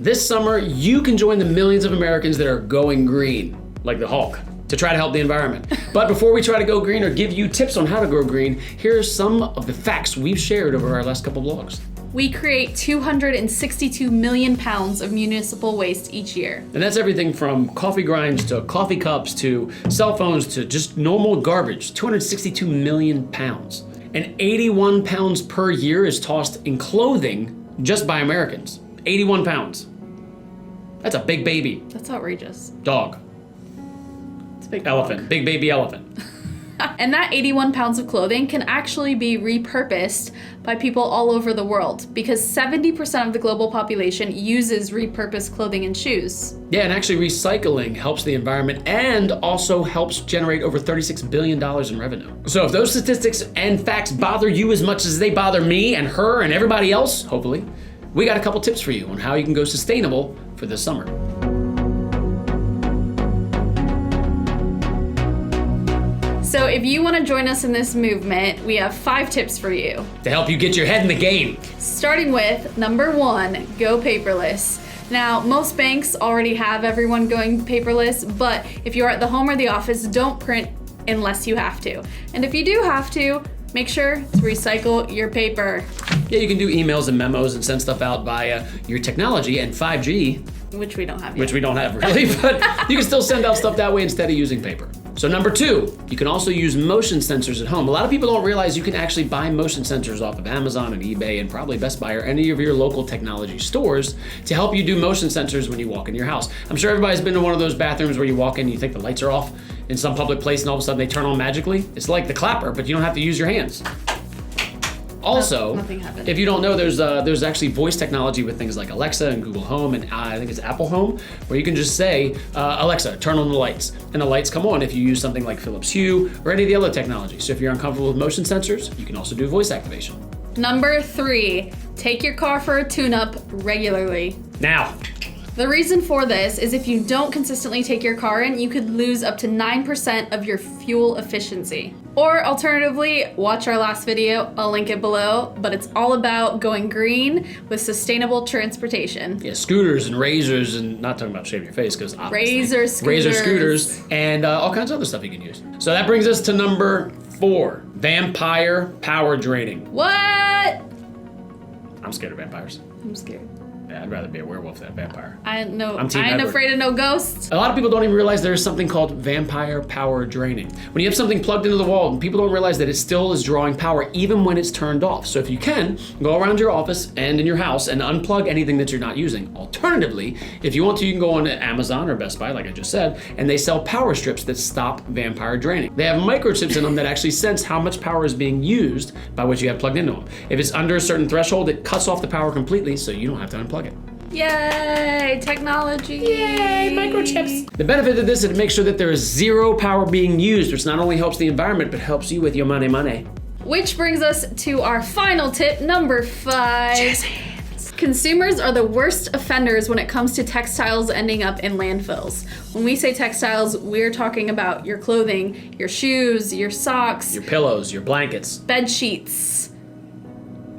This summer, you can join the millions of Americans that are going green, like the Hulk, to try to help the environment. But before we try to go green or give you tips on how to grow green, here are some of the facts we've shared over our last couple blogs. We create 262 million pounds of municipal waste each year. And that's everything from coffee grinds to coffee cups to cell phones to just normal garbage, 262 million pounds. And 81 pounds per year is tossed in clothing just by Americans. 81 pounds. That's a big baby. That's outrageous. Dog. It's a big Elephant. dog. Big baby elephant. And that 81 pounds of clothing can actually be repurposed by people all over the world because 70% of the global population uses repurposed clothing and shoes. Yeah, and actually recycling helps the environment and also helps generate over $36 billion in revenue. So if those statistics and facts bother you as much as they bother me and her and everybody else, hopefully, we got a couple tips for you on how you can go sustainable for this summer. So if you want to join us in this movement, we have 5 tips for you. To help you get your head in the game. Starting with number 1, go paperless. Now, most banks already have everyone going paperless, but if you're at the home or the office, don't print unless you have to. And if you do have to, make sure to recycle your paper. Yeah, you can do emails and memos and send stuff out via your technology and 5G. Which we don't have yet. Which we don't have really, but you can still send out stuff that way instead of using paper. So number 2, you can also use motion sensors at home. A lot of people don't realize you can actually buy motion sensors off of Amazon and eBay and probably Best Buy or any of your local technology stores to help you do motion sensors when you walk in your house. I'm sure everybody's been to one of those bathrooms where you walk in and you think the lights are off in some public place and all of a sudden they turn on magically. It's like the clapper, but you don't have to use your hands. Also, nothing happened. If you don't know, there's actually voice technology with things like Alexa and Google Home and I think it's Apple Home, where you can just say, Alexa, turn on the lights. And the lights come on if you use something like Philips Hue or any of the other technology. So if you're uncomfortable with motion sensors, you can also do voice activation. Number 3, take your car for a tune-up regularly. Now. The reason for this is if you don't consistently take your car in, you could lose up to 9% of your fuel efficiency. Or alternatively, watch our last video, I'll link it below, but it's all about going green with sustainable transportation. Yeah, scooters and razors and not talking about shaving your face because Razor scooters and all kinds of other stuff you can use. So that brings us to number 4, vampire power draining. What? I'm scared of vampires. I'm scared. Yeah, I'd rather be a werewolf than a vampire. I know. I'm Team I ain't Edward. afraid of no ghosts. A lot of people don't even realize there's something called vampire power draining. When you have something plugged into the wall, people don't realize that it still is drawing power even when it's turned off. So if you can, go around your office and in your house and unplug anything that you're not using. Alternatively, if you want to, you can go on Amazon or Best Buy, like I just said, and they sell power strips that stop vampire draining. They have microchips in them that actually sense how much power is being used by what you have plugged into them. If it's under a certain threshold, it cuts off the power completely so you don't have to unplug it. Yay, technology. Yay, microchips. The benefit of this is to make sure that there is zero power being used, which not only helps the environment, but helps you with your money. Which brings us to our final tip, number 5. Consumers are the worst offenders when it comes to textiles ending up in landfills. When we say textiles, we're talking about your clothing, your shoes, your socks, Your pillows, your blankets. bed sheets,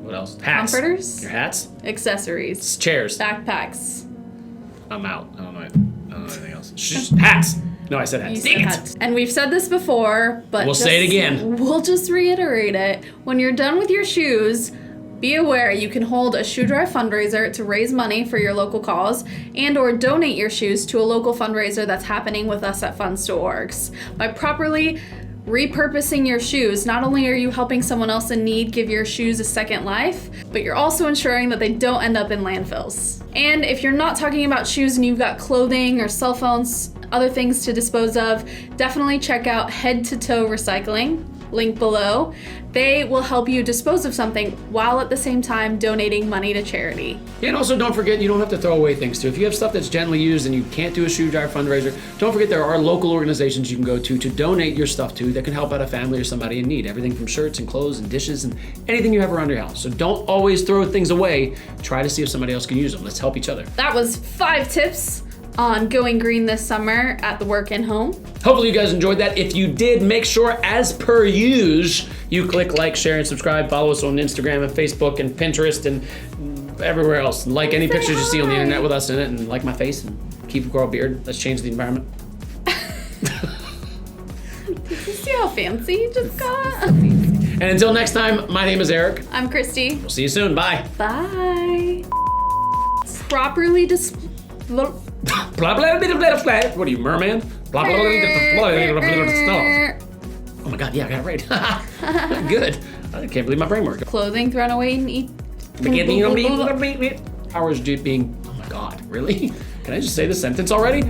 What else? Hats. comforters, Your hats. accessories, Chairs. backpacks. I'm out. I don't know anything else. Hats. No, I said hats. You said Dang it. hats. And we've said this before, but We'll say it again. We'll just reiterate it. When you're done with your shoes, be aware you can hold a shoe drive fundraiser to raise money for your local cause and or donate your shoes to a local fundraiser that's happening with us at Funds to Orgs. By properly repurposing your shoes, not only are you helping someone else in need give your shoes a second life, but you're also ensuring that they don't end up in landfills. And if you're not talking about shoes and you've got clothing or cell phones, other things to dispose of, definitely check out Head to Toe Recycling, link below. They will help you dispose of something while at the same time donating money to charity. Yeah, and also don't forget, you don't have to throw away things too. If you have stuff that's generally used and you can't do a shoe drive fundraiser, don't forget there are local organizations you can go to donate your stuff to that can help out a family or somebody in need. Everything from shirts and clothes and dishes and anything you have around your house. So don't always throw things away. Try to see if somebody else can use them. Let's help each other. That was 5 tips on going green this summer at the work and home. Hopefully you guys enjoyed that. If you did, make sure, as per usual, you click like, share, and subscribe. Follow us on Instagram and Facebook and Pinterest and everywhere else. Like any Say pictures you see on the hi. internet with us in it, and like my face, and keep a grow a beard. Let's change the environment. Did you see how fancy you just got? And until next time, my name is Eric. I'm Christy. We'll see you soon. Bye. Bye. Properly Blah, blah, blah, blah, blah, blah. What are you, merman? Blah, blah, blah, blah, blah, blah, blah. Oh my God, yeah, I got it right. Good. I can't believe my brain worked. Clothing thrown away and eat. Powers being, oh my God, really? Can I just say the sentence already?